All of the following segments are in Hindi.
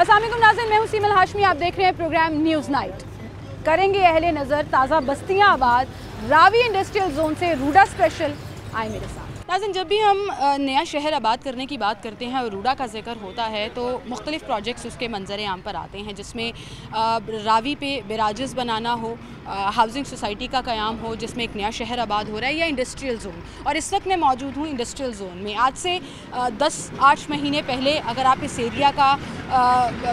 अस्सलाम वालेकुम नाज़रीन, मैं हूं सीमल हाशमी। आप देख रहे हैं प्रोग्राम न्यूज़ नाइट। करेंगे अहले नज़र ताज़ा बस्तियां आबाद। रावी इंडस्ट्रियल जोन से रूडा स्पेशल, आए मेरे साथ। नाज़रीन, जब भी हम नया शहर आबाद करने की बात करते हैं और रूडा का जिक्र होता है तो मुख्तलिफ़ प्रोजेक्ट्स उसके मंजर आम पर आते हैं, जिसमें रावी पे बेराजेस बनाना हो, हाउसिंग सोसाइटी का क़याम हो जिसमें एक नया शहर आबाद हो रहा है, या इंडस्ट्रियल जोन। और इस वक्त मैं मौजूद हूँ इंडस्ट्रियल जोन में। आज से 10-8 महीने पहले अगर आप इस एरिया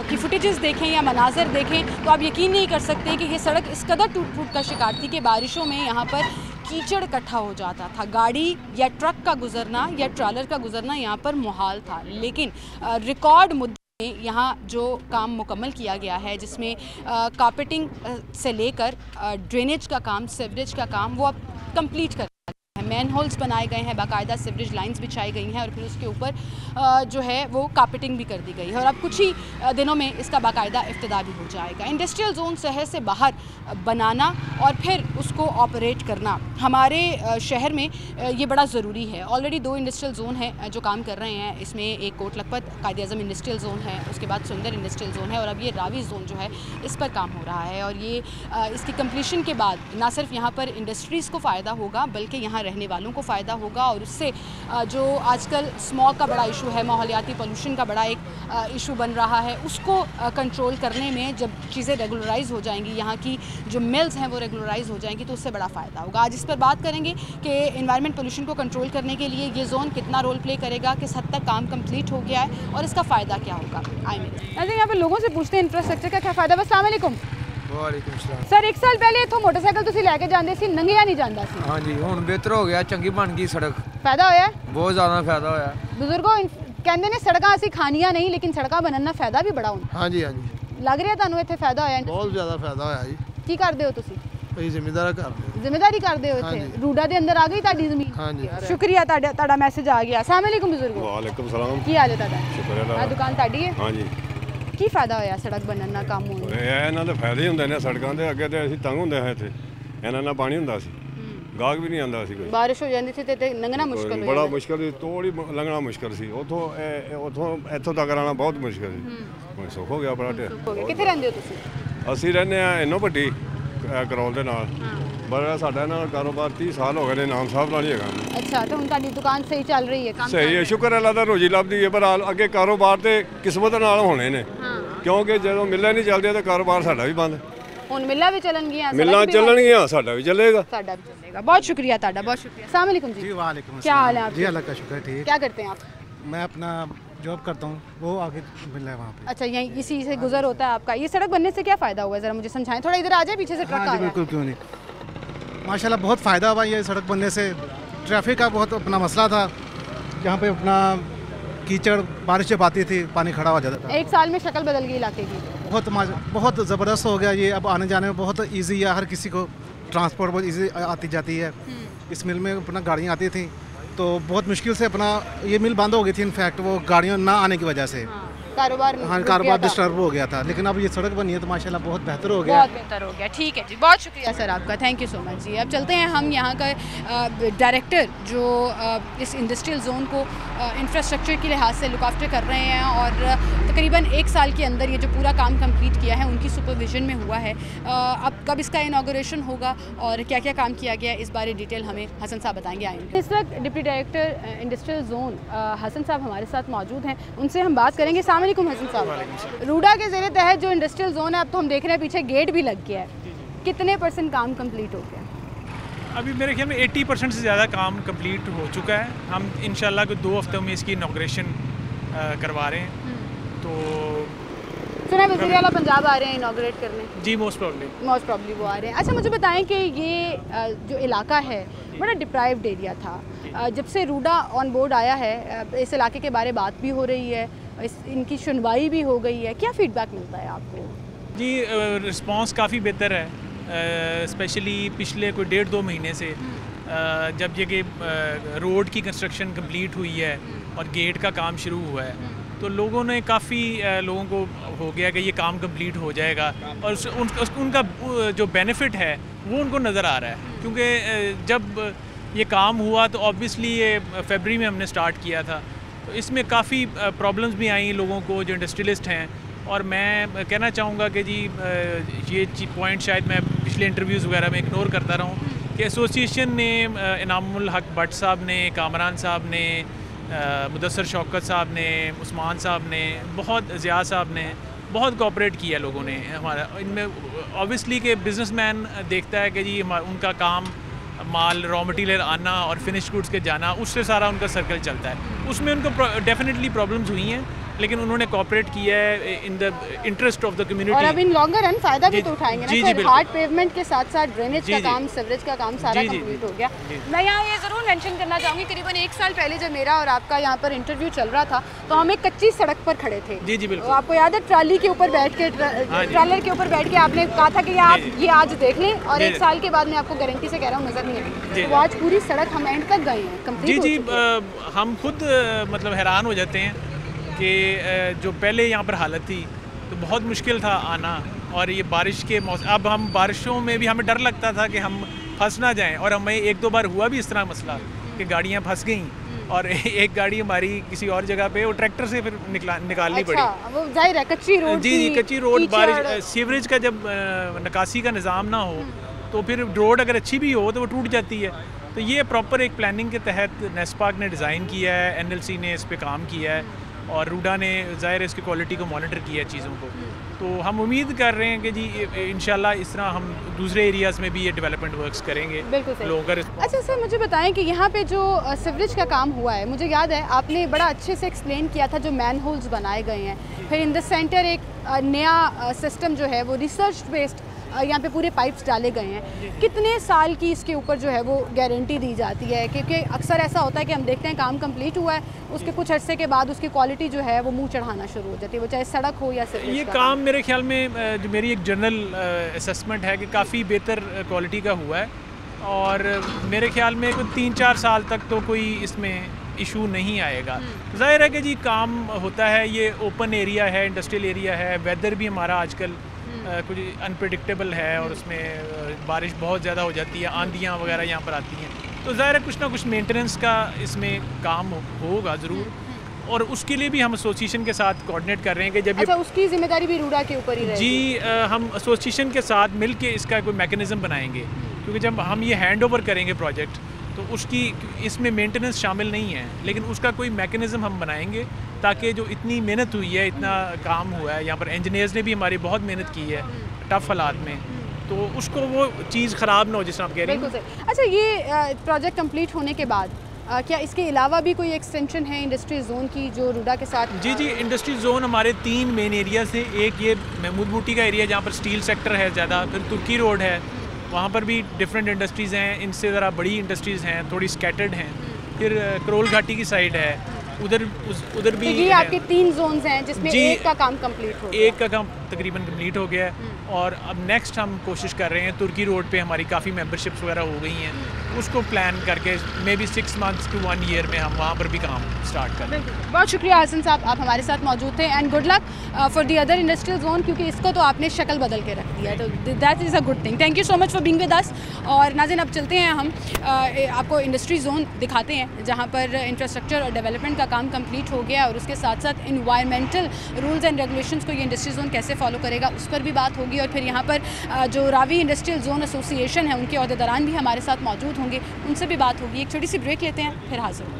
की फुटेजेस देखें या मनाजर देखें तो आप यकीन नहीं कर सकते कि ये सड़क इस कदर टूट फूट का शिकार थी कि बारिशों में यहाँ पर कीचड़ इकट्ठा हो जाता था। गाड़ी या ट्रक का गुजरना या ट्रॉलर का गुजरना यहाँ पर मुहाल था। लेकिन रिकॉर्ड मुद्दे में यहाँ जो काम मुकम्मल किया गया है, जिसमें कारपेटिंग से लेकर ड्रेनेज का काम, सीवरेज का काम, वो अब कंप्लीट कर मैन होल्स बनाए गए हैं, बाकायदा सीवरेज लाइंस बिछाई गई हैं और फिर उसके ऊपर जो है वो कारपेटिंग भी कर दी गई है और अब कुछ ही दिनों में इसका बाकायदा इफ्तिताह भी हो जाएगा। इंडस्ट्रियल जोन शहर से बाहर बनाना और फिर उसको ऑपरेट करना हमारे शहर में ये बड़ा ज़रूरी है। ऑलरेडी 2 इंडस्ट्रियल जोन हैं जो काम कर रहे हैं। इसमें एक कोट लखपत कायद-ए-आज़म इंडस्ट्रियल जोन है, उसके बाद सुंदर इंडस्ट्रियल जोन है और अब ये रावी जोन जो है इस पर काम हो रहा है। और ये इसकी कम्प्लीशन के बाद ना सिर्फ यहाँ पर इंडस्ट्रीज़ को फ़ायदा होगा बल्कि यहाँ रहने वालों को फ़ायदा होगा और उससे जो आजकल स्मॉग का बड़ा इशू है, माहौलियाती पोल्यूशन का बड़ा एक इशू बन रहा है, उसको कंट्रोल करने में जब चीज़ें रेगुलराइज हो जाएंगी, यहाँ की जो मिल्स हैं वो रेगुलराइज हो जाएंगी तो उससे बड़ा फ़ायदा होगा। आज इस पर बात करेंगे कि एनवायरनमेंट पोल्यूशन को कंट्रोल करने के लिए ये जोन कितना रोल प्ले करेगा, किस हद तक काम कंप्लीट हो गया है और इसका फ़ायदा क्या होगा। आए मेरे यहाँ पर लोगों से पूछते हैं इंफ्रास्ट्रक्चर का क्या फ़ायदा। अस्सलाम वालेकुम। वालेकुम सलाम। सर, 1 साल पहले इत्थों मोटरसाइकिल तुसीं लैके जांदे सी, नंगिया नहीं जांदा सी। हाँ जी, हुण बेहतर हो गया, चंगी बन गई सड़क, फायदा होया, बहुत ज़्यादा फायदा होया। बुजुर्गों कहंदे ने सड़कां असीं खानियां नहीं लेकिन सड़कां बनन दा फायदा भी बड़ा हुंदा। हाँ जी, हाँ जी, लग रिहा तुहानूं इत्थे फायदा होया? बहुत ज़्यादा फायदा होया जी। की करदे हो तुसीं? ਅਸੀਂ ਜ਼ਿਮੀਂਦਾਰ ਕਰਦੇ। ਜ਼ਿੰਮੇਵਾਰੀ ਕਰਦੇ ਹੋ ਇੱਥੇ? ਰੂਡਾ ਦੇ ਅੰਦਰ ਆ ਗਈ ਤੁਹਾਡੀ ਜ਼ਮੀਨ? हाँ जी। ਸ਼ੁਕਰੀਆ, ਤੁਹਾਡਾ ਮੈਸੇਜ ਆ ਗਿਆ। अस्सलाम वालेकुम बुजुर्गो। वालेकुम सलाम। ਕੀ ਹਾਲ ਹੈ ਤੁਹਾਡਾ? शुक्र है। ਆ ਦੁਕਾਨ ਤੁਹਾਡੀ ਹੈ? हाँ जी, ਕੀ ਫਾਇਦਾ ਹੋਇਆ ਸੜਕ ਬਣਨ ਦਾ, ਕੰਮ ਹੋਣ ਦਾ? ਇਹ ਇਹਨਾਂ ਦੇ ਫਾਇਦੇ ਹੁੰਦੇ ਨੇ ਸੜਕਾਂ ਦੇ। ਅੱਗੇ ਤੇ ਅਸੀਂ ਤੰਗ ਹੁੰਦੇ ਹਾਂ ਇੱਥੇ, ਇਹਨਾਂ ਨਾਲ ਪਾਣੀ ਹੁੰਦਾ ਸੀ, ਗਾਹਕ ਵੀ ਨਹੀਂ ਆਉਂਦਾ ਸੀ ਕੋਈ। ਬਾਰਿਸ਼ ਹੋ ਜਾਂਦੀ ਸੀ ਤੇ ਲੰਘਣਾ ਮੁਸ਼ਕਲ ਹੋ ਬੜਾ ਜਾਂਦਾ। ਮੁਸ਼ਕਲ ਸੀ, ਤੋੜ ਹੀ ਲੰਘਣਾ ਮੁਸ਼ਕਲ ਸੀ। ਉੱਥੋਂ ਇੱਥੋਂ ਤੱਕ ਆਉਣਾ ਬਹੁਤ ਮੁਸ਼ਕਲ ਸੀ। ਹੁਣ ਸੁੱਖ ਹੋ ਗਿਆ ਬੜਾ ਢੇਰ। ਹੋ ਗਿਆ। ਕਿੱਥੇ ਰਹਿੰਦੇ ਹੋ ਤੁਸੀਂ? ਅਸੀਂ ਰਹਿੰਦੇ ਆ ਇਹਨੋਂ ਵੱਡੀ ਕਰੋਲ ਦੇ ਨਾਲ। ਬੜਾ ਸਾਡਾ ਨਾਲ ਕਾਰੋਬਾਰ 30 ਸਾਲ ਹੋ ਗਏ ਨੇ, ਨਾਮ ਸਾਹਿਬ ਨਾਲ ਹੀ ਹੈਗਾ। ਅੱਛਾ, ਤੇ ਹੁਣ ਤੁਹਾਡੀ ਦੁਕਾਨ ਸਹੀ ਚੱਲ ਰਹੀ ਹੈ? ਕੰਮ ਸਹੀ ਹੈ, ਸ਼ੁਕਰ ਅੱਲਾ ਦਾ, ਰੋਜੀ ਲੱਭਦੀ ਹੈ। ਪਰ ਅੱਗੇ ਕਾਰੋਬਾਰ ਤੇ ਕਿਸਮਤ ਨਾਲ ਹੋਣੇ ਨੇ, ਕਿਉਂਕਿ ਜਦੋਂ ਮਿੱਲਾਂ ਨਹੀਂ ਚੱਲਦੀਆਂ ਤਾਂ ਕਾਰੋਬਾਰ ਸਾਡਾ ਵੀ ਬੰਦ। ਹੁਣ ਮਿੱਲਾਂ ਵੀ ਚੱਲਣਗੀਆਂ, ਮਿੱਲਾਂ ਚੱਲਣਗੀਆਂ, ਸਾਡਾ ਵੀ ਚੱਲੇਗਾ। साडा भी चलेगा। बहुत शुक्रिया ताड़ा, बहुत शुक्रिया। अस्सलाम वालेकुम जी। वालेकुम क्या हाल है आपके? जी अल्लाह का शुक्र है, ठीक। क्या करते हैं आप? मैं अपना जॉब करता हूँ, वो आगे मिल रहा है वहाँ पे। अच्छा, यहीं इसी से गुजर होता है आपका। ये सड़क बनने से क्या फ़ायदा हुआ है, ज़रा मुझे समझाएं। थोड़ा इधर आ जाए, पीछे से ट्रक हाँ आ जी, रहा है। बिल्कुल, क्यों नहीं। माशाल्लाह बहुत फ़ायदा हुआ ये सड़क बनने से। ट्रैफिक का बहुत अपना मसला था, यहाँ पे अपना कीचड़, बारिश जब आती थी पानी खड़ा हो जाता था। 1 साल में शक्ल बदल गई इलाके की। बहुत ज़बरदस्त हो गया ये। अब आने जाने में बहुत ईजी है, हर किसी को ट्रांसपोर्ट बहुत ईजी आती जाती है। इस मिल में अपना गाड़ियाँ आती थी तो बहुत मुश्किल से अपना ये मिल बंद हो गई थी, इनफैक्ट वो गाड़ियों ना आने की वजह से। कारोबार हाँ, कारोबार डिस्टर्ब हो गया था, लेकिन अब ये सड़क बनी है तो माशाल्लाह बहुत बेहतर हो गया। बहुत बेहतर हो गया। ठीक है जी, बहुत शुक्रिया सर आपका, थैंक यू सो मच जी। अब चलते हैं हम यहाँ का डायरेक्टर जो इस इंडस्ट्रियल जोन को इंफ्रास्ट्रक्चर के लिहाज से लुक आफ्टर कर रहे हैं और तकरीबन 1 साल के अंदर ये जो पूरा काम कंप्लीट किया है उनकी सुपरविजन में हुआ है। अब कब इसका इनागोरेशन होगा और क्या क्या काम किया गया, इस बारे डिटेल हमें हसन साहब बताएंगे। आएंगे इस वक्त deputy director industrial zone Hasan साहब हमारे साथ मौजूद हैं, उनसे हम बात करेंगे। अस्सलाम वालेकुम हसन साहब। रूडा के ज़ेरे तहत जो इंडस्ट्रियल जोन है, अब तो हम देख रहे हैं पीछे गेट भी लग गया है, कितने % काम कंप्लीट हो गया? अभी मेरे ख्याल में 80% से ज़्यादा काम कंप्लीट हो चुका है। हम इंशाल्लाह को 2 हफ्तों में इसकी इनॉग्रेशन करवा रहे हैं। तो सुना वज़ीर आला पंजाब आ रहे हैं इनॉग्रेट करने? जी, मोस्ट प्रॉब्ली वो आ रहे हैं। अच्छा, मुझे बताएं कि ये जो इलाका है बड़ा डिप्राइव्ड एरिया था, जब से रूडा ऑन बोर्ड आया है इस इलाके के बारे बात भी हो रही है, इनकी सुनवाई भी हो गई है, क्या फीडबैक मिलता है आपको? जी, रिस्पांस काफ़ी बेहतर है, स्पेशली पिछले कोई 1.5-2 महीने से जब ये कि रोड की कंस्ट्रक्शन कंप्लीट हुई है और गेट का काम शुरू हुआ है तो लोगों ने काफ़ी लोगों को हो गया कि ये काम कंप्लीट हो जाएगा और उनका जो बेनिफिट है वो उनको नज़र आ रहा है। क्योंकि जब ये काम हुआ तो ऑब्वियसली ये फरवरी में हमने स्टार्ट किया था, तो इसमें काफ़ी प्रॉब्लम्स भी आई लोगों को, जो इंडस्ट्रियलिस्ट हैं और मैं कहना चाहूँगा कि जी ये पॉइंट शायद मैं पिछले इंटरव्यूज़ वगैरह में इग्नोर करता रहा हूँ कि एसोसिएशन ने इनामुल हक भट्ट साहब ने, कामरान साहब ने, मुदस्सर शौकत साहब ने, उस्मान साहब ने, बहुत ज़िया साहब ने बहुत कोऑपरेट किया लोगों ने हमारा। इनमें ऑब्वियसली कि बिजनेसमैन देखता है कि जी उनका काम माल रॉ मटेरियल आना और फिनिश गुड्स के जाना, उससे सारा उनका सर्कल चलता है। उसमें उनको डेफिनेटली प्रॉब्लम्स हुई हैं, लेकिन उन्होंने कोऑपरेट किया है in the interest of the community. और अब इन लॉन्गर रन फायदा भी तो उठाएंगे ना सर। हार्ड पेवमेंट के साथ साथ ड्रेनेज का काम, सीवरेज का काम सारा कंप्लीट हो गया। मैं यहाँ ये ज़रूर मेंशन करना चाहूँगी, करीबन 1 साल पहले जब मेरा और आपका यहाँ पर इंटरव्यू चल रहा था तो हम एक कच्ची सड़क पर खड़े थे। जी बिल्कुल। तो आपको याद है ट्राली के ऊपर बैठ के, ट्रैलर के ऊपर बैठ के आपने कहा था कि आप ये आज देख लें, और 1 साल के बाद मैं आपको गारंटी से कह रहा हूँ नजर नहीं आई। तो आज पूरी सड़क हम एंड तक गए हैं, कंप्लीट। जी हम खुद मतलब हैरान हो जाते हैं कि जो पहले यहाँ पर हालत थी तो बहुत मुश्किल था आना, और ये बारिश के मौसम, अब हम बारिशों में भी हमें डर लगता था कि हम फंस ना जाएं, और हमें 1-2 बार हुआ भी इस तरह मसला कि गाड़ियाँ फंस गईं, और एक गाड़ी हमारी किसी और जगह पे वो ट्रैक्टर से फिर निकालनी पड़ी। वो जाहिर है कच्ची रोड। जी कच्ची रोड, बारिश, सीवरेज का जब निकासी का निज़ाम ना हो तो फिर रोड अगर अच्छी भी हो तो वो टूट जाती है। तो ये प्रॉपर एक प्लानिंग के तहत नेस्पाक ने डिज़ाइन किया है, NLC ने इस पर काम किया है, और रूडा ने ज़ाहिर इसकी क्वालिटी को मॉनिटर किया है चीज़ों को। तो हम उम्मीद कर रहे हैं कि जी इंशाल्लाह इस तरह हम दूसरे एरियाज़ में भी ये डेवलपमेंट वर्क्स करेंगे। बिल्कुल लोगों का। अच्छा सर, मुझे बताएं कि यहाँ पे जो सीवरेज का काम हुआ है, मुझे याद है आपने बड़ा अच्छे से एक्सप्लेन किया था, जो मैन होल्स बनाए गए हैं, फिर इन द सेंटर एक नया सिस्टम जो है वो रिसर्च बेस्ड यहाँ पे पूरे पाइप्स डाले गए हैं। कितने साल की इसके ऊपर जो है वो गारंटी दी जाती है? क्योंकि अक्सर ऐसा होता है कि हम देखते हैं काम कंप्लीट हुआ है, उसके कुछ अरसे के बाद उसकी क्वालिटी जो है वो मुंह चढ़ाना शुरू हो जाती है, वो चाहे सड़क हो या सिर्फ ये काम मेरे ख्याल में जो मेरी एक जनरल असेसमेंट है कि काफ़ी बेहतर क्वालिटी का हुआ है, और मेरे ख्याल में कोई 3-4 साल तक तो कोई इसमें इशू नहीं आएगा। ज़ाहिर है कि जी काम होता है, ये ओपन एरिया है, इंडस्ट्रियल एरिया है, वेदर भी हमारा आजकल कुछ अनप्रेडिक्टेबल है, और उसमें बारिश बहुत ज़्यादा हो जाती है, आंधियाँ वगैरह यहाँ पर आती हैं, तो ज़ाहिर है कुछ ना कुछ मेंटेनेंस का इसमें काम होगा ज़रूर, और उसके लिए भी हम एसोसिएशन के साथ कोऑर्डिनेट कर रहे हैं कि जब अच्छा, उसकी जिम्मेदारी भी रूडा के ऊपर ही रहेगी। जी हम एसोसिएशन के साथ मिल के इसका कोई मैकेनिज़्म बनाएंगे, क्योंकि जब हम ये हैंड ओवर करेंगे प्रोजेक्ट तो उसकी इसमें मेंटेनेंस शामिल नहीं है, लेकिन उसका कोई मैकेनिज़्म हम बनाएंगे ताकि जो इतनी मेहनत हुई है, इतना काम हुआ है यहाँ पर, इंजीनियर्स ने भी हमारी बहुत मेहनत की है टफ हालात में, तो उसको वो चीज़ ख़राब ना हो जिस तरह आप कह रहे हैं। बिल्कुल सही। अच्छा, ये प्रोजेक्ट कंप्लीट होने के बाद क्या इसके अलावा भी कोई एक्सटेंशन है इंडस्ट्री जोन की जो रूडा के साथ? जी इंडस्ट्री जोन हमारे 3 मेन एरिया से, एक ये महमूद बूटी का एरिया जहाँ पर स्टील सेक्टर है ज़्यादा, फिर तुर्की रोड है, वहाँ पर भी डिफरेंट इंडस्ट्रीज़ हैं, इनसे ज़रा बड़ी इंडस्ट्रीज़ हैं, थोड़ी स्कैटर्ड हैं, फिर करोल घाटी की साइड है, उधर भी। ये आपके 3 जोन्स हैं जिसमें एक का काम कंप्लीट हो गया। एक का काम तकरीबन कंप्लीट हो गया है, और अब नेक्स्ट हम कोशिश कर रहे हैं, तुर्की रोड पे हमारी काफ़ी मेंबरशिप्स वगैरह हो गई हैं, उसको प्लान करके may be 6 months to 1 year में हम वहाँ पर भी काम स्टार्ट करें। बहुत शुक्रिया हसन साहब, आप हमारे साथ मौजूद थे, and good luck for the other industrial zone, क्योंकि इसको तो आपने शक्ल बदल के रख दिया है, तो that is a good thing. Thank you so much for being with us. और नाज़रीन, अब चलते हैं हम आपको इंडस्ट्री जोन दिखाते हैं जहाँ पर इंफ्रास्ट्रक्चर और डेवलपमेंट का काम कंप्लीट हो गया, और उसके साथ साथ इन्वायरमेंटल रूल्स एंड रेगुलेशंस को ये इंडस्ट्री जोन कैसे फॉलो करेगा उस पर भी बात होगी, और फिर यहाँ पर जो रावी इंडस्ट्रियल जोन एसोसिएशन है उनके अहदेदारान भी हमारे साथ मौजूद होंगे, उनसे भी बात होगी। एक छोटी सी ब्रेक लेते हैं, फिर हाजिर।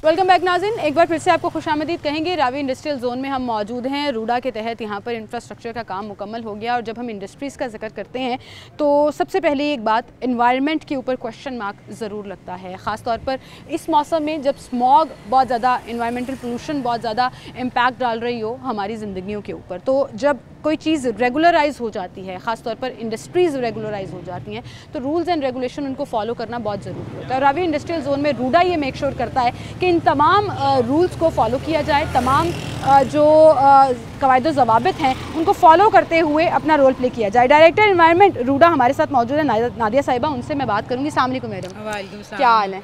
वेलकम बैक नाज़रीन, एक बार फिर से आपको खुशामदीद कहेंगे। रावी इंडस्ट्रियल जोन में हम मौजूद हैं। रूडा के तहत यहाँ पर इंफ्रास्ट्रक्चर का काम मुकम्मल हो गया, और जब हम इंडस्ट्रीज़ का जिक्र करते हैं तो सबसे पहले एक बात, एनवायरनमेंट के ऊपर क्वेश्चन मार्क ज़रूर लगता है, ख़ास तौर पर इस मौसम में जब स्मॉग बहुत ज़्यादा, इन्वायरमेंटल पोल्यूशन बहुत ज़्यादा इम्पैक्ट डाल रही हो हमारी ज़िंदगियों के ऊपर। तो जब कोई चीज़ रेगुलराइज हो जाती है, ख़ास तौर पर इंडस्ट्रीज़ रेगुलराइज हो जाती हैं, तो रूल्स एंड रेगुलेशन उनको फॉलो करना बहुत ज़रूरी होता है। और रावी इंडस्ट्रियल जोन में रूडा ये मेक श्योर करता है कि इन तमाम रूल्स को फॉलो किया जाए, तमाम जो कवायद ज़वाबित हैं उनको फॉलो करते हुए अपना रोल प्ले किया जाए। डायरेक्टर एनवायरनमेंट रूडा हमारे साथ मौजूद है, नादिया साहिबा, उनसे मैं बात करूँगी। अस्सलाम वालेकुम मैडम। वालेकुम सलाम। क्या हाल है?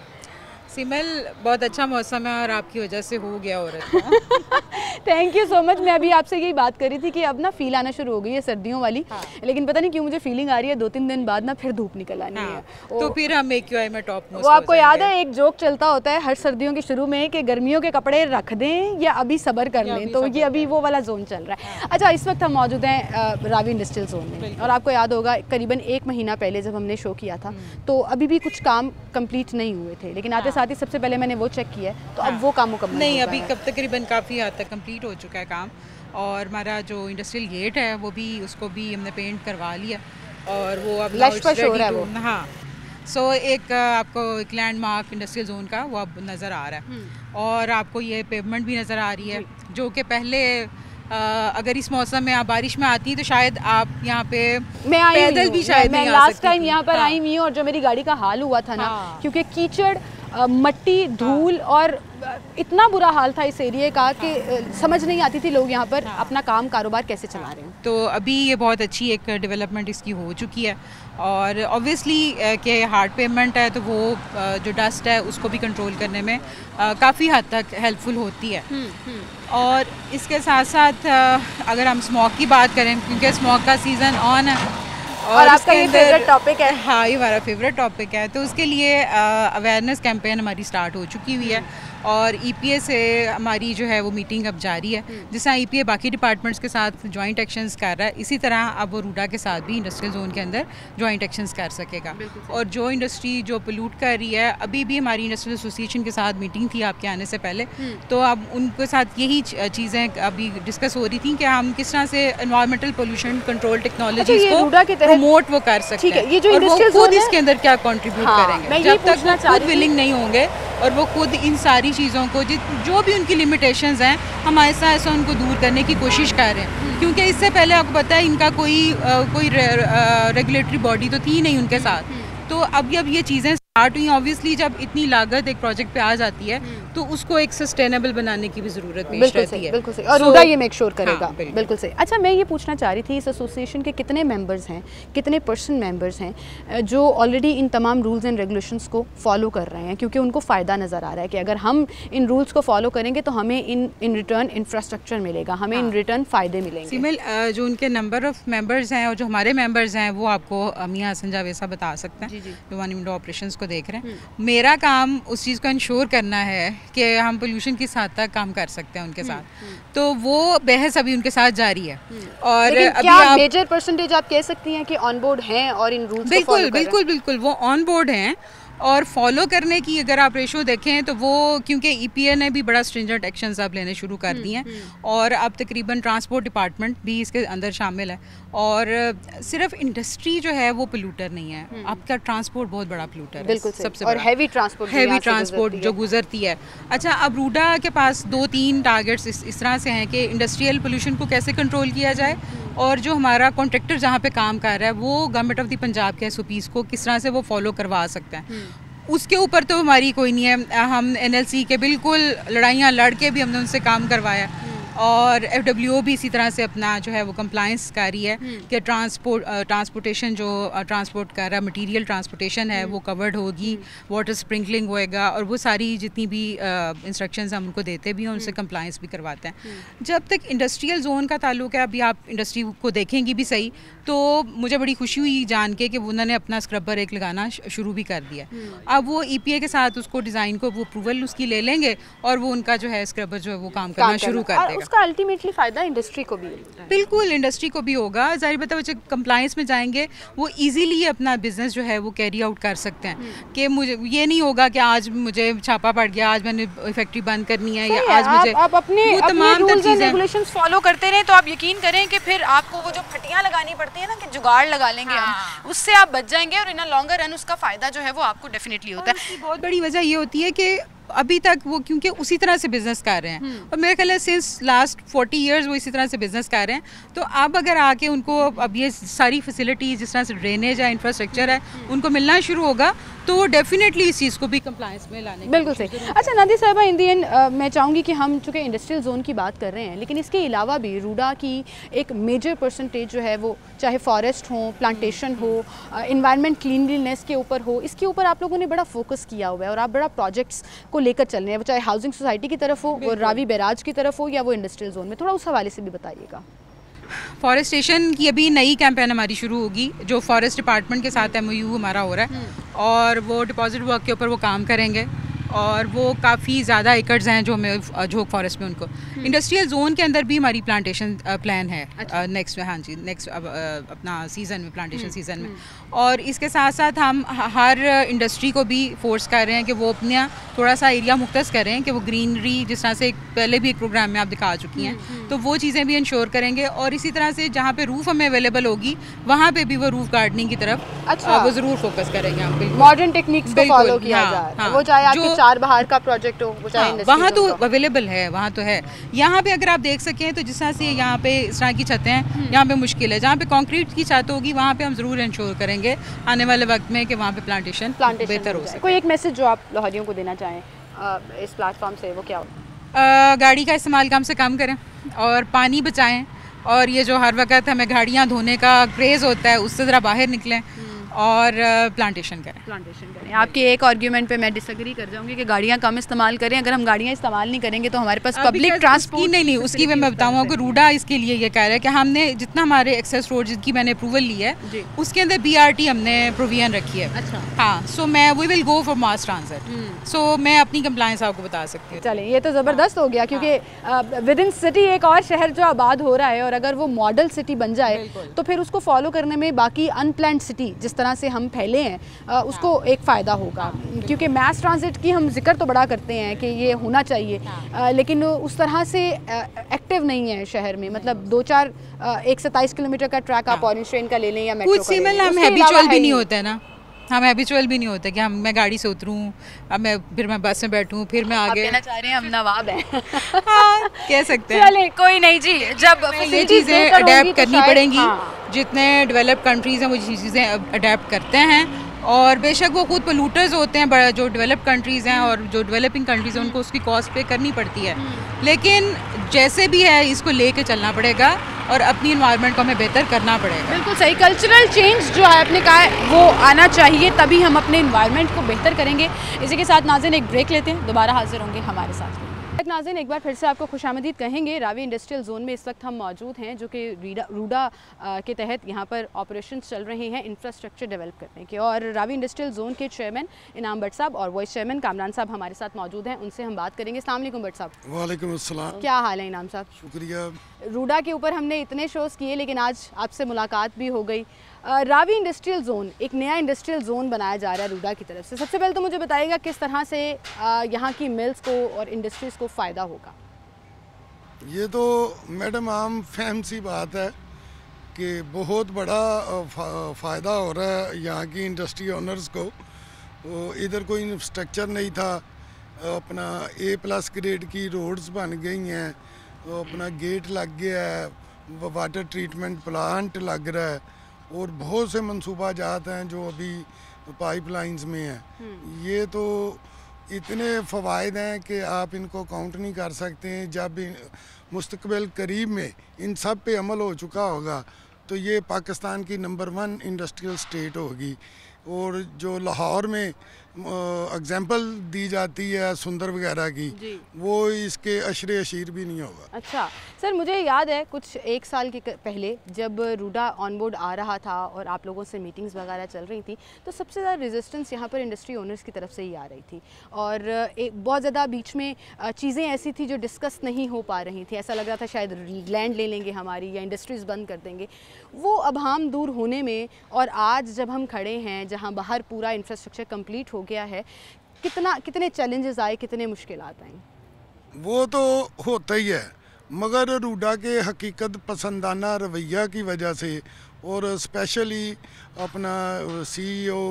सिमल बहुत अच्छा मौसम है और आपकी वजह से हो गया हो रहा था। Thank you so much. मैं अभी आपसे यही बात कर रही थी कि अब ना फील आना शुरू हो गई है सर्दियों वाली, लेकिन पता नहीं क्यों मुझे फीलिंग आ रही है 2-3 दिन बाद ना फिर धूप निकल आनी है। तो फिर हम AQI में टॉप मोस्ट वो आपको याद है एक जोक चलता होता है हर सर्दियों के शुरू में कि गर्मियों के कपड़े रख दें या अभी सब्र कर लें, तो ये अभी वो वाला जोन चल रहा है। अच्छा, इस वक्त हम मौजूद हैं रावी इंडस्ट्रियल जोन में, और आपको याद होगा करीबन 1 महीना पहले जब हमने शो किया था तो अभी भी कुछ काम कंप्लीट नहीं हुए थे, लेकिन आते साथ ही सबसे पहले मैंने वो चेक किया है, तो अब वो काम मुकम्मल नहीं, अभी कब तकरीबन काफ़ी हद तक कंप्लीट हो चुका है काम, और हमारा जो इंडस्ट्रियल गेट है वो भी, उसको भी हमने पेंट करवा लिया और वो अब लश-पश हो रहा है वो। हाँ, सो एक आपको एक लैंडमार्क इंडस्ट्रियल जोन का वो अब नज़र आ रहा है, और आपको ये पेवमेंट भी नज़र आ रही है जो कि पहले अगर इस मौसम में आप बारिश में आती हैं तो शायद आप यहाँ पे पैदल भी शायद मैं लास्ट टाइम यहाँ पर आई हुई हूँ, और जो मेरी गाड़ी का हाल हुआ था ना, क्योंकि कीचड़, मट्टी, धूल और इतना बुरा हाल था इस एरिया का कि समझ नहीं आती थी लोग यहाँ पर अपना काम कारोबार कैसे चला रहे हैं। तो अभी ये बहुत अच्छी एक डेवलपमेंट इसकी हो चुकी है, और ऑब्वियसली कि हार्ड पेमेंट है तो वो जो डस्ट है उसको भी कंट्रोल करने में काफ़ी हद तक हेल्पफुल होती है। और इसके साथ साथ अगर हम स्मोक की बात करें, क्योंकि स्मोक का सीज़न ऑन है और आपका ये फेवरेट टॉपिक है। हाँ, ये हमारा फेवरेट टॉपिक है, तो उसके लिए अवेयरनेस कैंपेन हमारी स्टार्ट हो चुकी हुई है, और EPA से हमारी जो है वो मीटिंग अब जारी है। जिस तरह EPA बाकी डिपार्टमेंट्स के साथ जॉइंट एक्शंस कर रहा है, इसी तरह अब वो रूडा के साथ भी इंडस्ट्रियल जोन के अंदर जॉइंट एक्शंस कर सकेगा। और जो इंडस्ट्री जो पोल्यूट कर रही है, अभी भी हमारी इंडस्ट्रियल एसोसिएशन के साथ मीटिंग थी आपके आने से पहले, तो अब उनके साथ यही चीज़ें अभी डिस्कस हो रही थी कि हम किस तरह से एनवायरमेंटल पोल्यूशन कंट्रोल टेक्नोलॉजीज को प्रमोट वो कर सकते हैं, ये जो और वो इंडस्ट्रियल खुद इसके अंदर क्या कंट्रीब्यूट करेंगे। जब तक वो खुद विलिंग नहीं होंगे और वो खुद इन सारी चीज़ों को जो भी उनकी लिमिटेशंस हैं हम ऐसा उनको दूर करने की कोशिश कर रहे हैं, क्योंकि इससे पहले आपको पता है इनका कोई रेगुलेटरी बॉडी तो थी नहीं उनके साथ। तो अब ये चीज़ें स्टार्ट हुई, ऑब्वियसली जब इतनी लागत एक प्रोजेक्ट पे आ जाती है तो उसको एक सस्टेनेबल बनाने की भी ज़रूरत पेश रहती है। बिल्कुल सही, और रूडा ये मेक श्योर करेगा। बिल्कुल सही। अच्छा, मैं ये पूछना चाह रही थी इस एसोसिएशन के कितने मेंबर्स हैं, कितने पर्सन मेंबर्स हैं जो ऑलरेडी इन तमाम रूल्स एंड रेगुलेशंस को फॉलो कर रहे हैं, क्योंकि उनको फ़ायदा नज़र आ रहा है कि अगर हम इन रूल्स को फॉलो करेंगे तो हमें इन रिटर्न इंफ्रास्ट्रक्चर मिलेगा, हमें इन रिटर्न फ़ायदे मिलेंगे। सिमिल जो उनके नंबर ऑफ़ मेंबर्स हैं और जो हमारे मेंबर्स हैं वो आपको मियां हसन जावेसा बता सकते हैं जो वन विंडो ऑपरेशंस को देख रहे हैं। मेरा काम उस चीज़ को इंश्योर करना है कि हम पोल्यूशन किस हद तक काम कर सकते हैं उनके साथ, तो वो बहस अभी उनके साथ जारी है। और क्या मेजर परसेंटेज आप कह सकती हैं कि ऑन बोर्ड हैं और इन रूल्स को फॉलो कर रहे हैं? बिल्कुल वो ऑन बोर्ड हैं, और फॉलो करने की अगर आप रेशो देखें तो वो, क्योंकि EPA ने भी बड़ा स्ट्रिंजेंट एक्शंस अब लेने शुरू कर दिए हैं, और अब तकरीबन ट्रांसपोर्ट डिपार्टमेंट भी इसके अंदर शामिल है, और सिर्फ इंडस्ट्री जो है वो पोल्यूटर नहीं है, आपका ट्रांसपोर्ट बहुत बड़ा पोल्यूटर है सबसे और हैवी ट्रांसपोर्ट जो गुजरती है। अच्छा, अब रूडा के पास 2-3 टारगेट्स इस तरह से हैं कि इंडस्ट्रियल पोल्यूशन को कैसे कंट्रोल किया जाए, और जो हमारा कॉन्ट्रैक्टर जहाँ पे काम कर रहा है वो गवर्नमेंट ऑफ द पंजाब के SOPs को किस तरह से वो फॉलो करवा सकते हैं, उसके ऊपर तो हमारी कोई नहीं है। हम NLC के बिल्कुल लड़ाइयाँ लड़ के भी हमने उनसे काम करवाया, और FWO भी इसी तरह से अपना जो है वो कंप्लाइंस कर रही है कि ट्रांसपोर्टेशन जो ट्रांसपोर्ट कर रहा है, मटीरियल ट्रांसपोर्टेशन है वो कवर्ड होगी, वाटर स्प्रिंकलिंग होएगा, और वो सारी जितनी भी इंस्ट्रक्शंस हम उनको देते भी हैं उनसे कंप्लाइंस भी करवाते हैं। जब तक इंडस्ट्रियल जोन का ताल्लुक है, अभी आप इंडस्ट्री को देखेंगी भी सही, तो मुझे बड़ी खुशी हुई जान के कि उन्होंने अपना स्क्रबर एक लगाना शुरू भी कर दिया। अब वो EPA के साथ उसको डिज़ाइन को वो अप्रूवल उसकी ले लेंगे, और वो उनका जो है स्क्रबर जो है वो काम करना शुरू कर देगा। उसका अल्टीमेटली फायदा इंडस्ट्री को भी है। बिल्कुल इंडस्ट्री को भी होगा, जाहिर बात है वो कंप्लायंस में जाएंगे वो इजीली अपना बिजनेस जो है वो कैरी आउट कर सकते हैं, कि मुझे ये नहीं होगा कि आज मुझे छापा पड़ गया, आज मैंने फैक्ट्री बंद करनी है, या आज मुझे आप अपने रूल्स एंड रेगुलेशंस फॉलो करते रहें तो आप यकीन करें कि फिर आपको वो जो फटियां लगानी पड़ती है ना कि जुगाड़ लगा लेंगे हम, उससे आप बच जाएंगे, और इन अ लॉन्गर रन उसका फायदा जो है वो आपको डेफिनेटली होता है। बहुत बड़ी वजह ये होती है कि अभी तक वो क्योंकि उसी तरह से बिजनेस कर रहे हैं और मेरे ख्याल है सिंस लास्ट 40 इयर्स वो इसी तरह से बिजनेस कर रहे हैं। तो अब अगर आके उनको अब ये सारी फैसिलिटीज जिस तरह से ड्रेनेज है, इंफ्रास्ट्रक्चर है, उनको मिलना शुरू होगा तो डेफिनेटली इस चीज़ को भी कंप्लायंस में लाने बिल्कुल सही। अच्छा नदी साहिबा, इन दी एंड मैं चाहूँगी कि हम चूँकि इंडस्ट्रियल जोन की बात कर रहे हैं, लेकिन इसके अलावा भी रूडा की एक मेजर परसेंटेज जो है वो चाहे फॉरेस्ट हो, प्लांटेशन हो, इन्वायरमेंट क्लीनलीनेस के ऊपर हो, इसके ऊपर आप लोगों ने बड़ा फोकस किया हुआ है और आप बड़ा प्रोजेक्ट्स को लेकर चल रहे हैं, वो चाहे हाउसिंग सोसाइटी की तरफ हो, वो रावी बैराज की तरफ हो या वो इंडस्ट्रियल जोन में, थोड़ा उस हवाले से भी बताइएगा। फॉरेस्टेशन की अभी नई कैंपेन हमारी शुरू होगी जो फॉरेस्ट डिपार्टमेंट के साथ MOU हमारा हो रहा है और वो डिपॉजिट वर्क के ऊपर वो काम करेंगे और वो काफ़ी ज़्यादा एकर्स हैं जो हमें जोग फॉरेस्ट में उनको। इंडस्ट्रियल जोन के अंदर भी हमारी प्लांटेशन प्लान है नेक्स्ट, हाँ जी, नेक्स्ट अपना सीज़न में, प्लांटेशन सीज़न में। और इसके साथ साथ हम हर इंडस्ट्री को भी फोर्स कर रहे हैं कि वो अपना थोड़ा सा एरिया मुख्तस करें कि वो ग्रीनरी, जिस तरह से पहले भी एक प्रोग्राम में आप दिखा चुकी हैं, तो वो चीज़ें भी इंश्योर करेंगे। और इसी तरह से जहाँ पे रूफ़ हमें अवेलेबल होगी वहाँ पे भी वो रूफ़ गार्डनिंग की तरफ वो ज़रूर फोकस करेंगे हम। मॉडर्न टेक्निक्स को फॉलो किया जाए, वो चाहे आपके चार बाहर का प्रोजेक्ट हो, वो चाहे वहाँ तो अवेलेबल है, वहाँ तो है। यहाँ पे अगर आप देख सकें तो जिस तरह से यहाँ पे इस तरह की छतें हैं, यहाँ पे मुश्किल है। जहाँ पे कंक्रीट की छत होगी वहाँ पे हम ज़रूर इंश्योर करेंगे आने वाले वक्त में कि वहाँ पे प्लांटेशन बेहतर हो सके। कोई एक मैसेज जो आप लाहौरियों को देना चाहें इस प्लेटफॉर्म से, वो क्या हो? गाड़ी का इस्तेमाल कम से कम करें और पानी बचाएं और ये जो हर वक्त हमें गाड़ियाँ धोने का क्रेज़ होता है उससे ज़रा बाहर निकलें और प्लांटेशन करें। आपके एक आर्ग्यूमेंट पे मैं डिसएग्री कर जाऊंगी कि गाड़ियाँ कम इस्तेमाल करें। अगर हम गाड़ियाँ इस्तेमाल नहीं करेंगे तो हमारे पास पब्लिक ट्रांसपोर्ट नहीं, उसकी मैं बताऊँ कि रूडा इसके लिए ये कह रहा है कि हमने जितना हमारे एक्सेस रोड जिसकी मैंने अप्रूवल ली है उसके अंदर BRT हमने प्रोविजन रखी है। अच्छा, हाँ, सो मैं we will go for mass transit, so मैं अपनी कंप्लायंस आपको बता सकती हूँ। चलें, ये तो ज़बरदस्त हो गया क्योंकि विद इन सिटी एक और शहर जो आबाद हो रहा है और अगर वो मॉडल सिटी बन जाए तो फिर उसको फॉलो करने में बाकी अनप्लान्ड सिटी जिस तरह से हम फैले हैं उसको एक फ़ायदा होगा। क्योंकि मैस ट्रांजिट की हम जिक्र तो बड़ा करते हैं कि ये होना चाहिए, लेकिन उस तरह से एक्टिव नहीं है शहर में। मतलब 2-4 127 किलोमीटर का ट्रैक आप ऑरेंज ट्रेन का ले लें या मेट्रो कुछ सिमिलर हम हैबिचुअल भी नहीं होते ना, हम हैबिचुअल भी नहीं होते कि मैं गाड़ी से उतरूँ, अब फिर मैं बस में बैठूँ, फिर मैं आगे। कहना चाह रहे हैं हम नवाब हैं। हाँ, कह सकते हैं। चले, कोई नहीं जी, जब ये चीज़ें अडेप्ट करनी पड़ेंगी। जितने डेवलप्ड कंट्रीज़ हैं वो चीज़ें अडेप्ट करते हैं और बेशक वो खुद पोल्यूटर्स होते हैं, जो डेवलप्ड कंट्रीज़ हैं और जो डेवलपिंग कंट्रीज़ हैं उनको उसकी कॉस्ट पे करनी पड़ती है। लेकिन जैसे भी है इसको लेके चलना पड़ेगा और अपनी इन्वायरमेंट को हमें बेहतर करना पड़ेगा। बिल्कुल सही, कल्चरल चेंज जो है आपने कहा है वो आना चाहिए, तभी हम अपने इन्वायरमेंट को बेहतर करेंगे। इसी के साथ नाज़रीन एक ब्रेक लेते हैं, दोबारा हाजिर होंगे हमारे साथ। नाज़रीन एक बार फिर से आपको खुशामदीद कहेंगे। रावी इंडस्ट्रियल जोन में इस वक्त हम मौजूद हैं जो कि रूडा के तहत यहाँ पर ऑपरेशन चल रहे हैं इंफ्रास्ट्रक्चर डेवलप करने के। और रावी इंडस्ट्रियल जोन के चेयरमैन इनाम भट्ट साहब और वाइस चेयरमैन कामरान साहब हमारे साथ मौजूद हैं, उनसे हम बात करेंगे। अस्सलाम वालेकुम भट्ट साहब। वालेकुम अस्सलाम। क्या हाल है इनाम साहब? शुक्रिया। रूडा के ऊपर हमने इतने शोज़ किए लेकिन आज आपसे मुलाकात भी हो गई। रावी इंडस्ट्रियल जोन, एक नया इंडस्ट्रियल जोन बनाया जा रहा है रूडा की तरफ से। सबसे पहले तो मुझे बताइएगा किस तरह से यहाँ की मिल्स को और इंडस्ट्रीज़ को फ़ायदा होगा? ये तो मैडम आम फहम सी बात है कि बहुत बड़ा फ़ायदा हो रहा है यहाँ की इंडस्ट्री ओनर्स को। इधर कोई इंफ्रास्ट्रक्चर नहीं था, अपना A+ ग्रेड की रोड्स बन गई हैं, अपना गेट लग गया है, वाटर ट्रीटमेंट प्लांट लग रहा है और बहुत से मंसूबा जात हैं जो अभी पाइपलाइंस में हैं। ये तो इतने फ़वाइद हैं कि आप इनको काउंट नहीं कर सकते हैं। जब मुस्तकबिल करीब में इन सब पे अमल हो चुका होगा तो ये पाकिस्तान की नंबर 1 इंडस्ट्रियल स्टेट होगी। और जो लाहौर में एग्जाम्पल दी जाती है सुंदर वगैरह की, वो इसके अशरे अशीर भी नहीं होगा। अच्छा सर, मुझे याद है कुछ 1 साल के पहले जब रूडा ऑन बोर्ड आ रहा था और आप लोगों से मीटिंग्स वगैरह चल रही थी तो सबसे ज़्यादा रेजिस्टेंस यहाँ पर इंडस्ट्री ओनर्स की तरफ से ही आ रही थी और एक बहुत ज़्यादा बीच में चीज़ें ऐसी थी जो डिस्कस नहीं हो पा रही थी। ऐसा लग रहा था शायद लैंड ले लेंगे हमारी या इंडस्ट्रीज़ बंद कर देंगे। वो अभाम दूर होने में और आज जब हम खड़े हैं जहाँ बाहर पूरा इंफ्रास्ट्रक्चर कंप्लीट हो गया है, कितने चैलेंजेस आए, कितने मुश्किलात आई? वो तो होता ही है, मगर रूडा के हकीकत पसंदाना रवैया की वजह से और स्पेशली अपना CEO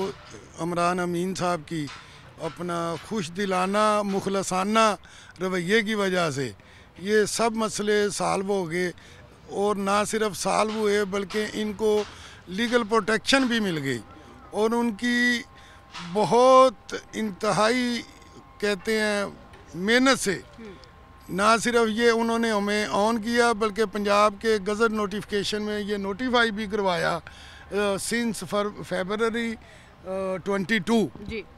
इमरान अमीन साहब की अपना खुश दिलाना मुखलसाना रवैये की वजह से ये सब मसले सॉल्व हो गए, और ना सिर्फ सॉल्व हुए बल्कि इनको लीगल प्रोटेक्शन भी मिल गई, और उनकी बहुत इंतहाई कहते हैं मेहनत से ना सिर्फ ये उन्होंने हमें ऑन किया बल्कि पंजाब के गज़ट नोटिफिकेशन में ये नोटिफाई भी करवाया सिंस फरवरी 22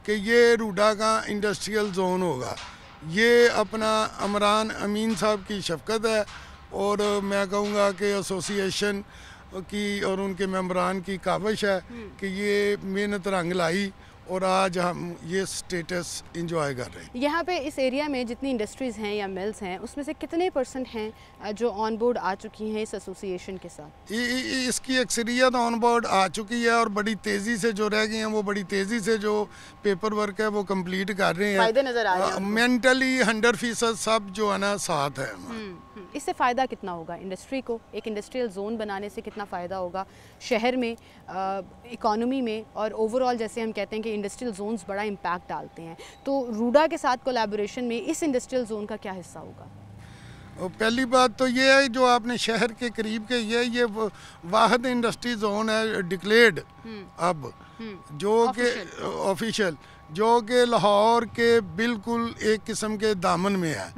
कि ये रूडा का इंडस्ट्रियल जोन होगा। ये अपना अमरान अमीन साहब की शफकत है, और मैं कहूँगा कि एसोसिएशन की और उनके मेंबरान की काविश है कि ये मेहनत रंग लाई, और आज हम ये स्टेटस इंजॉय कर रहे हैं। यहाँ पे इस एरिया में जितनी इंडस्ट्रीज़ हैं या मिल्स हैं उसमें से कितने % हैं जो ऑन बोर्ड आ चुकी हैं इस एसोसिएशन के साथ? इसकी अक्सरियत ऑन बोर्ड आ चुकी है, और बड़ी तेज़ी से जो रह गई हैं वो बड़ी तेज़ी से जो पेपर वर्क है वो कंप्लीट कर रहे हैं। फायदे नज़र आ रहे हैं मेंटली 100% सब जो है ना साथ है। इससे फ़ायदा कितना होगा इंडस्ट्री को? एक इंडस्ट्रियल जोन बनाने से कितना फ़ायदा होगा शहर में, इकोनॉमी में, और ओवरऑल जैसे हम कहते हैं कि इंडस्ट्रियल जोन्स बड़ा इम्पैक्ट डालते हैं, तो रूडा के साथ कोलैबोरेशन में इस इंडस्ट्रियल जोन का क्या हिस्सा होगा? पहली बात तो ये है जो आपने शहर के करीब के ये वाहिद इंडस्ट्री जोन है डिक्लेयर्ड अब, जो कि ऑफिशियल, जो कि लाहौर के बिल्कुल एक किस्म के दामन में है।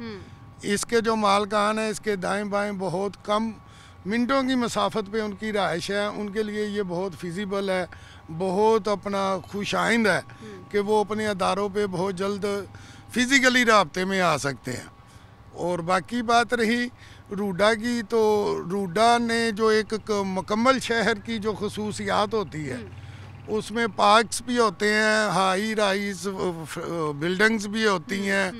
इसके जो मालकान है इसके दाएं बाएं बहुत कम मिनटों की मसाफत पे उनकी रहाइश है, उनके लिए ये बहुत फिजिबल है, बहुत अपना खुशाइंद है कि वो अपने अदारों पे बहुत जल्द फिज़िकली राब्ते में आ सकते हैं। और बाकी बात रही रूडा की, तो रूडा ने जो एक मुकम्मल शहर की जो खसूसियात होती है उसमें पार्क्स भी होते हैं, हाई राइज बिल्डिंग्स भी होती हैं,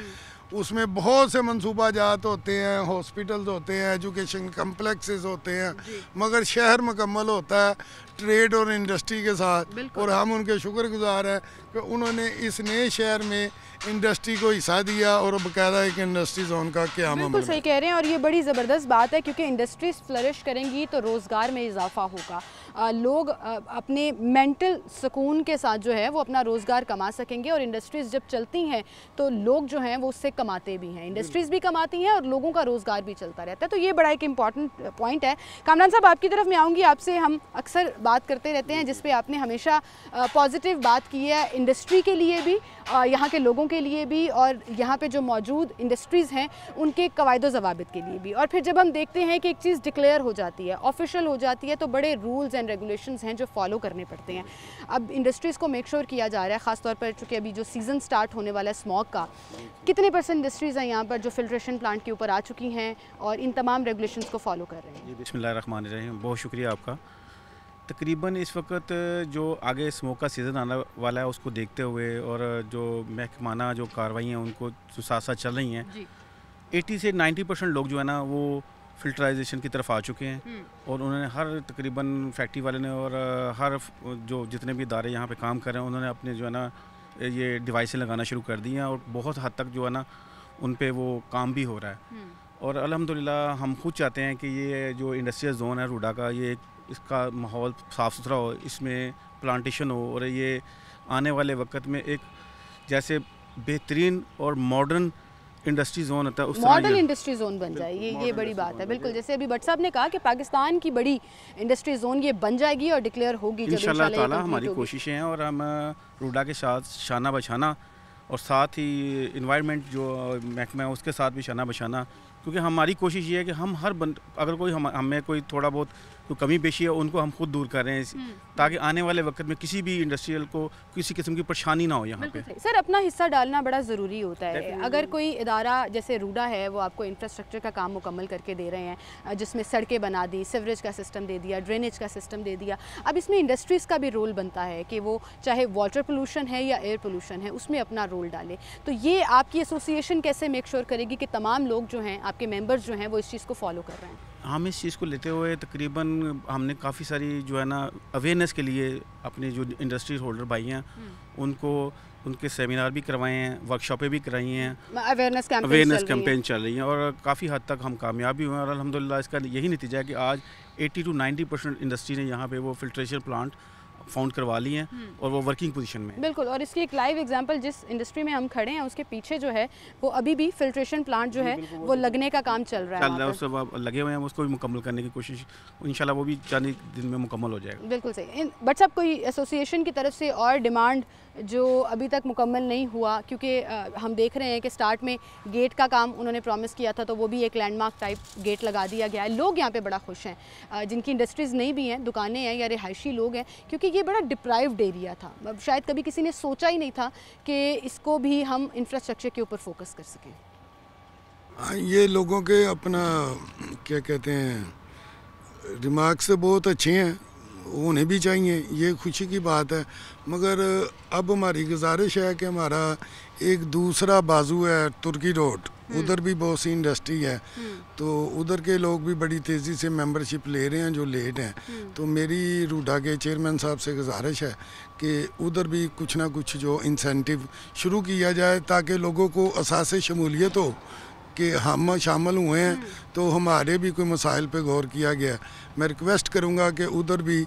उसमें बहुत से मंसूबा जात होते हैं, हॉस्पिटल्स होते हैं, एजुकेशन कम्प्लेक्सेस होते हैं, मगर शहर मुकम्मल होता है ट्रेड और इंडस्ट्री के साथ। और हम उनके शुक्रगुजार हैं कि उन्होंने इस नए शहर में इंडस्ट्री को हिस्सा दिया और बाकायदा एक इंडस्ट्री जोन का क्या बिल्कुल सही कह रहे हैं, और ये बड़ी ज़बरदस्त बात है क्योंकि इंडस्ट्रीज फ्लरिश करेंगी तो रोज़गार में इजाफा होगा, लोग अपने मेंटल सुकून के साथ जो है वो अपना रोज़गार कमा सकेंगे, और इंडस्ट्रीज़ जब चलती हैं तो लोग जो हैं वो उससे कमाते भी हैं, इंडस्ट्रीज़ भी कमाती हैं और लोगों का रोज़गार भी चलता रहता है। तो ये बड़ा एक इम्पॉर्टेंट पॉइंट है। कामरान साहब, आपकी तरफ मैं आऊँगी, आपसे हम अक्सर बात करते रहते हैं जिस पे आपने हमेशा पॉजिटिव बात की है इंडस्ट्री के लिए भी, यहाँ के लोगों के लिए भी, और यहाँ पे जो मौजूद इंडस्ट्रीज़ हैं उनके कवायदो ज़वाबित के लिए भी। और फिर जब हम देखते हैं कि एक चीज़ डिक्लेयर हो जाती है, ऑफिशियल हो जाती है, तो बड़े रूल्स एंड रेगुलेशंस हैं जो फॉलो करने पड़ते हैं। अब इंडस्ट्रीज़ को मेक श्योर किया जा रहा है, ख़ासतौर पर चूँकि अभी जो सीज़न स्टार्ट होने वाला है स्मॉग का, कितने % इंडस्ट्रीज़ हैं यहाँ पर जो फिल्ट्रेशन प्लांट के ऊपर आ चुकी हैं और इन तमाम रेगुलेशंस को फॉलो कर रहे हैं? बिस्मिल्लाहिर्रहमानिर्रहीम, बहुत शुक्रिया आपका। तकरीबन इस वक्त जो आगे स्मोक का सीज़न आने वाला है उसको देखते हुए और जो महकमाना जो कार्रवाई हैं उनको जो साथ साथ चल रही हैं, 80 से 90% लोग जो है ना वो फिल्टराइजेशन की तरफ आ चुके हैं, और उन्होंने हर तकरीबन फैक्ट्री वाले ने और हर जो जितने भी इदारे यहाँ पे काम कर रहे हैं उन्होंने अपने जो है ना ये डिवाइसें लगाना शुरू कर दी हैं, और बहुत हद तक जो है ना उन पे वो काम भी हो रहा है। और अल्हम्दुलिल्लाह हम खुद चाहते हैं कि ये जो इंडस्ट्रियल जोन है रूडा का, ये इसका माहौल साफ़ सुथरा हो, इसमें प्लांटेशन हो, और ये आने वाले वक्त में एक जैसे बेहतरीन और मॉडर्न इंडस्ट्री जोन होता है उस मॉडर्न इंडस्ट्री जोन बन जाए। ये बड़ी बात है। बिल्कुल, जैसे अभी भट्ट साहब ने कहा कि पाकिस्तान की बड़ी इंडस्ट्री जोन ये बन जाएगी और डिक्लेयर होगी इंशाल्लाह ताला। हमारी कोशिशें हैं और हम रूडा के साथ शाना बशाना और साथ ही इन्वायरमेंट जो महकमा है उसके साथ भी शाना बशाना, क्योंकि हमारी कोशिश ये है कि हम अगर कोई हमें कोई थोड़ा बहुत कोई कमी पेशी है उनको हम खुद दूर कर रहे हैं, ताकि आने वाले वक्त में किसी भी इंडस्ट्रियल को किसी किस्म की परेशानी ना हो यहाँ पे। सर, अपना हिस्सा डालना बड़ा ज़रूरी होता है। अगर कोई इदारा जैसे रूडा है वो आपको इंफ्रास्ट्रक्चर का काम मुकम्मल करके दे रहे हैं, जिसमें सड़कें बना दी, सीवरेज का सिस्टम दे दिया, ड्रेनेज का सिस्टम दे दिया, अब इसमें इंडस्ट्रीज़ का भी रोल बनता है कि वो चाहे वाटर पोल्यूशन है या एयर पोल्यूशन है उसमें अपना रोल डाले। तो ये आपकी एसोसिएशन कैसे मेक श्योर करेगी कि तमाम लोग जो हैं आपके मेंबर्स जो हैं वो इस चीज़ को फॉलो कर रहे हैं? हम इस चीज़ को लेते हुए तकरीबन हमने काफ़ी सारी जो है ना अवेयरनेस के लिए अपने जो इंडस्ट्री होल्डर भाई हैं उनको उनके सेमिनार भी करवाए हैं, वर्कशॉपें भी कराई हैं, अवेयरनेस कैंपेन चल रही हैं, और काफ़ी हद तक हम कामयाब भी हुए हैं। और अल्हम्दुलिल्लाह इसका यही नतीजा है कि आज 80 to 90% इंडस्ट्री ने यहाँ पे वो फिल्ट्रेशन प्लांट फाउंड करवा ली हैं और वो वर्किंग पोजीशन में। बिल्कुल, और इसकी एक लाइव एग्जांपल जिस इंडस्ट्री में हम खड़े हैं उसके पीछे जो है वो अभी भी फिल्ट्रेशन प्लांट जो है वो लगने का काम चल रहा है। उस लगे हुए हैं, उसको भी मुकम्मल करने की कोशिश इंशाल्लाह वो भी चंद दिन में मुकम्मल हो जाएगा। बिल्कुल सही। बट साहब, कोई एसोसिएशन की तरफ से और डिमांड जो अभी तक मुकम्मल नहीं हुआ, क्योंकि हम देख रहे हैं कि स्टार्ट में गेट का काम उन्होंने प्रॉमिस किया था, तो वो भी एक लैंडमार्क टाइप गेट लगा दिया गया है। लोग यहाँ पे बड़ा खुश हैं, जिनकी इंडस्ट्रीज़ नहीं भी हैं, दुकानें हैं या रिहायशी लोग हैं, क्योंकि ये बड़ा डिप्राइव्ड एरिया था। शायद कभी किसी ने सोचा ही नहीं था कि इसको भी हम इंफ्रास्ट्रक्चर के ऊपर फोकस कर सकें। ये लोगों के अपना क्या कहते हैं रिमार्क से बहुत अच्छे हैं, होने भी चाहिए, ये खुशी की बात है। मगर अब हमारी गुजारिश है कि हमारा एक दूसरा बाजू है तुर्की रोड, उधर भी बहुत सी इंडस्ट्री है, तो उधर के लोग भी बड़ी तेज़ी से मेंबरशिप ले रहे हैं जो लेट हैं। तो मेरी रूडा के चेयरमैन साहब से गुजारिश है कि उधर भी कुछ ना कुछ जो इंसेंटिव शुरू किया जाए ताकि लोगों को असास शमूलियत हो कि हम शामिल हुए हैं तो हमारे भी कोई मसाइल पे गौर किया गया। मैं रिक्वेस्ट करूंगा कि उधर भी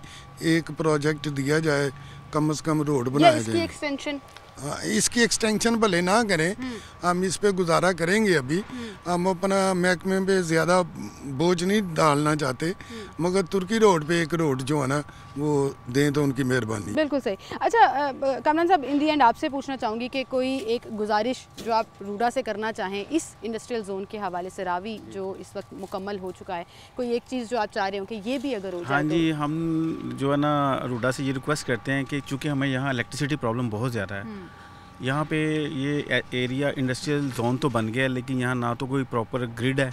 एक प्रोजेक्ट दिया जाए, कम से कम रोड बनाया जाए। इसकी एक्सटेंशन भले ना करें, हम इस पे गुजारा करेंगे। अभी हम अपना महकमे पे ज़्यादा बोझ नहीं डालना चाहते, मगर तुर्की रोड पे एक रोड जो है ना वो दें तो उनकी मेहरबानी। बिल्कुल सही। अच्छा कामरान साहब, इन दी एंड आपसे पूछना चाहूँगी कि कोई एक गुजारिश जो आप रूडा से करना चाहें इस इंडस्ट्रियल जोन के हवाले से, रावी जो इस वक्त मुकम्मल हो चुका है, कोई एक चीज़ जो आप चाह रहे हो कि ये भी अगर हो जाए? हाँ जी, हम जो है ना रूडा से ये रिक्वेस्ट करते हैं कि चूँकि हमें यहाँ इलेक्ट्रिसिटी प्रॉब्लम बहुत ज़्यादा है, यहाँ पे ये एरिया इंडस्ट्रियल जोन तो बन गया है, लेकिन यहाँ ना तो कोई प्रॉपर ग्रिड है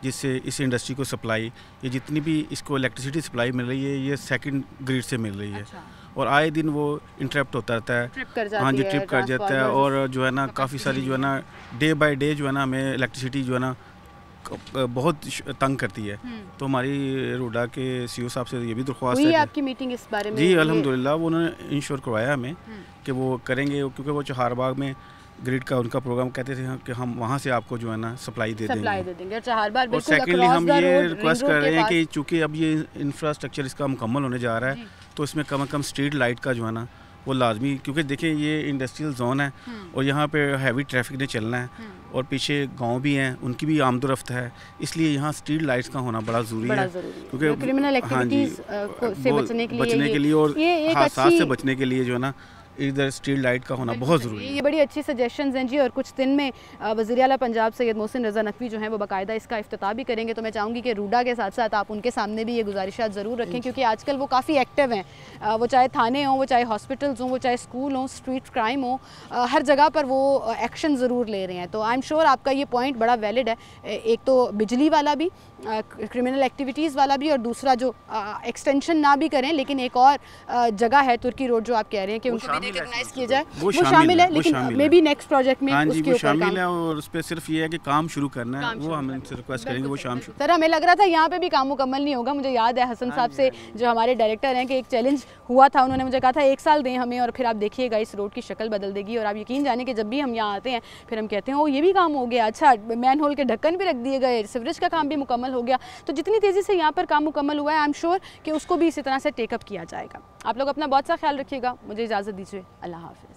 जिससे इस इंडस्ट्री को सप्लाई, ये जितनी भी इसको इलेक्ट्रिसिटी सप्लाई मिल रही है ये सेकंड ग्रिड से मिल रही है। अच्छा। और आए दिन वो इंटरप्ट होता रहता है, हाँ जी, ट्रिप कर जाता है, और जो है ना काफ़ी सारी जो है ना डे बाय डे जो है ना हमें इलेक्ट्रिसिटी जो है ना बहुत तंग करती है। तो हमारी रूडा के सीईओ साहब से ये भी दरख्वास्त है। आपकी मीटिंग इस बारे में? जी अल्हम्दुलिल्लाह, वो उन्होंने इंश्योर करवाया हमें कि वो करेंगे, क्योंकि वो चहारबाग में ग्रिड का उनका प्रोग्राम कहते थे कि हम वहाँ से आपको जो है ना सप्लाई दे देंगे। चहारबाग और सेकेंडली हम ये रिक्वेस्ट कर रहे हैं कि चूँकि अब ये इंफ्रास्ट्रक्चर इसका मुकम्मल होने जा रहा है, तो इसमें कम से कम स्ट्रीट लाइट का जो है ना वो लाजमी, क्योंकि देखिए ये इंडस्ट्रियल जोन है और यहाँ पे हैवी ट्रैफिक ने चलना है और पीछे गांव भी हैं, उनकी भी आमदोरफ्त है, इसलिए यहाँ स्ट्रीट लाइट्स का होना बड़ा ज़रूरी है, क्योंकि क्रिमिनल एक्टिविटीज़ से बचने के लिए और हादसात से बचने के लिए जो है ना इधर स्ट्रीट लाइट का होना बहुत ज़रूरी है। ये बड़ी अच्छी सजेशंस हैं जी, और कुछ दिन में वज़ीर आला पंजाब सैयद मोहसिन रज़ा नकवी जो हैं वो बाकायदा इसका इफ्तिताह भी करेंगे। तो मैं चाहूँगी कि रूडा के साथ साथ आप उनके सामने भी ये गुजारिशात ज़रूर रखें, क्योंकि आजकल वो काफ़ी एक्टिव हैं, वो चाहे थाने हों, वो चाहे हॉस्पिटल्स हों, वो चाहे स्कूल हों, स्ट्रीट क्राइम हो, हर जगह पर वो एक्शन ज़रूर ले रहे हैं। तो आई एम श्योर आपका ये पॉइंट बड़ा वैलिड है, एक तो बिजली वाला भी, क्रिमिनल एक्टिविटीज़ वाला भी, और दूसरा जो एक्सटेंशन ना भी करें लेकिन एक और जगह है तुर्की रोड जो आप कह रहे हैं कि उनको भी रिकॉग्नाइज किया जाए, वो शामिल है, लेकिन मे बी नेक्स्ट प्रोजेक्ट में उसके ऊपर शामिल है, और उस पर सिर्फ ये है कि काम शुरू करना है, वो हम इनसे रिक्वेस्ट करेंगे वो शाम शुरू। सर, हमें लग रहा था यहाँ पे भी काम मुकम्मल नहीं होगा। मुझे याद है हसन साहब से जो हमारे डायरेक्टर हैं कि एक चैलेंज हुआ था, उन्होंने मुझे कहा था 1 साल दें हमें और फिर आप देखिएगा इस रोड की शक्ल बदल देगी। और आप यकीन जाने कि जब भी हम यहाँ आते हैं फिर हम कहते हैं ओ ये भी काम हो गया, अच्छा मैन होल के ढक्कन भी रख दिए गए, सीवरेज का काम भी मुकम्मल हो गया। तो जितनी तेज़ी से यहाँ पर काम मुकम्मल हुआ है, आई एम श्योर कि उसको भी इसी तरह से टेकअप किया जाएगा। आप लोग अपना बहुत सा ख्याल रखिएगा, मुझे इजाज़त दीजिए, अल्लाह हाफ़िज़।